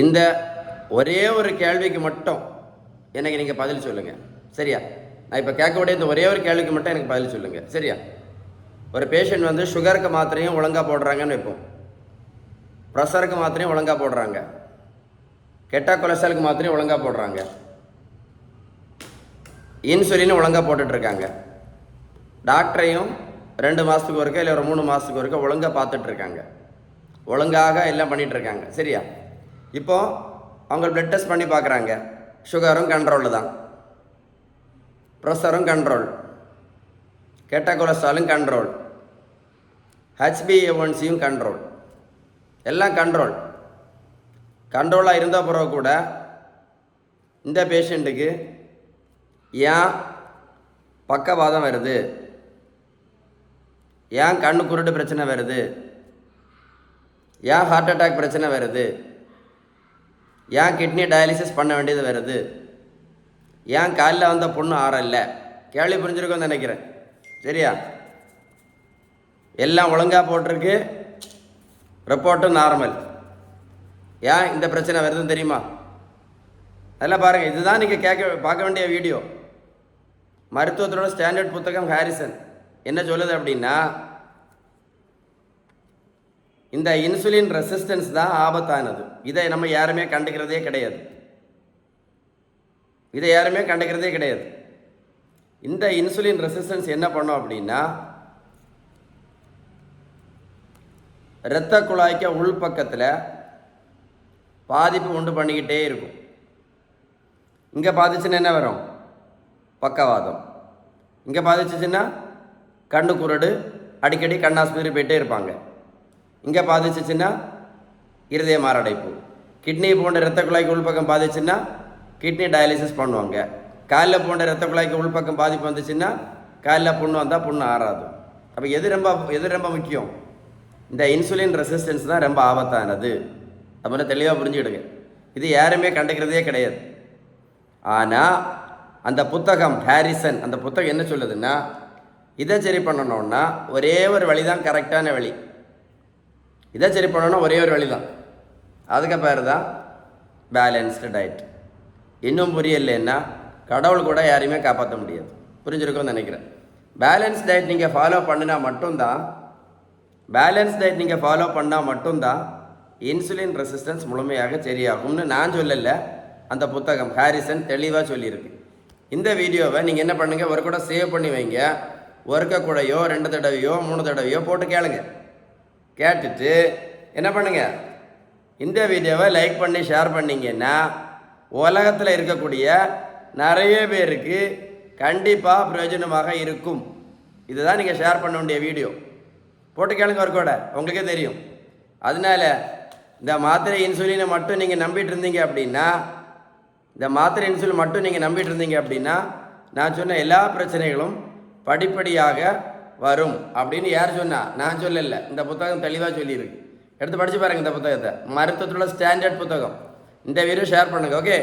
இந்த ஒரே ஒரு கேள்விக்கு மட்டும் எனக்கு நீங்கள் பதில் சொல்லுங்கள், சரியா? நான் இப்போ கேட்கக்கூடிய இந்த ஒரே ஒரு கேள்விக்கு மட்டும் எனக்கு பதில் சொல்லுங்கள், சரியா? ஒரு பேஷண்ட் வந்து சுகருக்கு மாத்திரையும் ஒழுங்காக போடுறாங்கன்னு வைப்போம், ப்ரெஷருக்கு மாத்திரையும் ஒழுங்காக போடுறாங்க, கெட்ட கொலஸ்ட்ராலுக்கு மாத்திரையும் ஒழுங்காக போடுறாங்க, இன்சுலினும் ஒழுங்காக போட்டுட்ருக்காங்க, டாக்டரையும் 2 மாதத்துக்கு ஒருக்க இல்லை ஒரு 3 மாதத்துக்கு ஒருக்க ஒழுங்காக பார்த்துட்ருக்காங்க, ஒழுங்காக எல்லாம் பண்ணிகிட்ருக்காங்க, சரியா? இப்போது அவங்க பிளட் டெஸ்ட் பண்ணி பார்க்குறாங்க, சுகரும் கண்ட்ரோலில் தான், ப்ரெஷரும் கண்ட்ரோல், கெட்ட கொலஸ்ட்ராலும் கண்ட்ரோல், HbA1cயும் கண்ட்ரோல், எல்லாம் கண்ட்ரோலாக இருந்த பிறகு கூட இந்த பேஷண்ட்டுக்கு ஏன் பக்கவாதம் வருது, ஏன் கண்ணு குருடு பிரச்சனை வருது, ஏன் ஹார்ட் அட்டாக் பிரச்சனை வருது, ஏன் கிட்னி டயாலிசிஸ் பண்ண வேண்டியது வருது, ஏன் காலில் வந்த புண்ணு ஆறல்ல? கேள்வி புரிஞ்சிருக்கோன்னு நினைக்கிறேன், சரியா? எல்லாம் ஒழுங்காக போட்டிருக்கு, ரிப்போர்ட்டும் நார்மல். ஏன் இந்த பிரச்சனை வருதுன்னு தெரியுமா? அதெல்லாம் பாருங்கள், இதுதான் நீங்கள் பார்க்க வேண்டிய வீடியோ. மருத்துவத்தோட ஸ்டாண்டர்ட் புத்தகம் ஹாரிசன் என்ன சொல்லுது அப்படின்னா, இந்த இன்சுலின் ரெசிஸ்டன்ஸ் தான் ஆபத்தானது. இதை நம்ம யாருமே கண்டுக்கிறதே கிடையாது, இந்த இன்சுலின் ரெசிஸ்டன்ஸ் என்ன பண்ணோம் அப்படின்னா, இரத்த குழாய்க்கு உள்பக்கத்தில் பாதிப்பு உண்டு பண்ணிக்கிட்டே இருக்கும். இங்கே பாதிச்சுன்னா என்ன வரும்? பக்கவாதம். இங்கே பாதிச்சுன்னா கண்ணு குருடு, அடிக்கடி கண்ணாஸ்பத்திரி போயிட்டே இருப்பாங்க. இங்கே பாதிச்சுன்னா இருதய மாரடைப்பு. கிட்னி போன்ற இரத்த குழாய்க்கு உள்பக்கம் பாதிச்சுன்னா கிட்னி டயாலிசிஸ் பண்ணுவாங்க. காலில் போன்ற இரத்த குழாய்க்கு உள்பக்கம் பாதிப்பு வந்துச்சுன்னா காலில் புண்ணு வந்தால் புண்ணு ஆறாது. அப்போ எது ரொம்ப முக்கியம்? இந்த இன்சுலின் ரெசிஸ்டன்ஸ் தான் ரொம்ப ஆபத்தானது. அப்போ தெளிவாக புரிஞ்சுக்கிடுங்க. இது யாருமே கண்டுக்கிறதே கிடையாது. ஆனால் அந்த புத்தகம் ஹாரிசன், அந்த புத்தகம் என்ன சொல்லுதுன்னா, இதை சரி பண்ணணுன்னா ஒரே ஒரு வழி தான் கரெக்டான வழி. இதை சரி பண்ணணும்னா ஒரே ஒரு வழி தான், அதுக்கு பேர் தான் பேலன்ஸ்டு டயட். இன்னும் புரியலைன்னா கடவுள் கூட யாரையுமே காப்பாற்ற முடியாது. புரிஞ்சிருக்கும்னு நினைக்கிறேன். பேலன்ஸ் டயட் நீங்கள் ஃபாலோ பண்ணால் மட்டும்தான் இன்சுலின் ரெசிஸ்டன்ஸ் முழுமையாக சரியாகும்னு நான் சொல்லலை, அந்த புத்தகம் ஹாரிசன் தெளிவாக சொல்லியிருக்கு. இந்த வீடியோவை நீங்கள் என்ன பண்ணுங்கள், ஒரு கூட சேவ் பண்ணி வைங்க. ஒருக்க கூடையோ 2 தடவையோ 3 தடவையோ போட்டு கேட்டுட்டு என்ன பண்ணுங்கள், இந்த வீடியோவை லைக் பண்ணி ஷேர் பண்ணிங்கன்னா உலகத்தில் இருக்கக்கூடிய நிறைய பேருக்கு கண்டிப்பாக பிரயோஜனமாக இருக்கும். இதுதான் நீங்கள் ஷேர் பண்ண வேண்டிய வீடியோ. போட்டு கேளுங்க, ஒரு கூட உங்களுக்கே தெரியும். அதனால இந்த மாத்திரை இன்சுலினை மட்டும் நீங்கள் நம்பிட்டு இருந்தீங்க அப்படின்னா, நான் சொன்ன எல்லா பிரச்சனைகளும் படிப்படியாக வரும் அப்படின்னு யார் சொன்னா? நான் சொல்லலை, இந்த புத்தகம் தெளிவாக சொல்லியிருக்கு. எடுத்து படித்து பாருங்கள் இந்த புத்தகத்தை. மருத்துவத்தோட ஸ்டாண்டர்ட் புத்தகம். இந்த வீடியோ ஷேர் பண்ணுங்கள், ஓகே?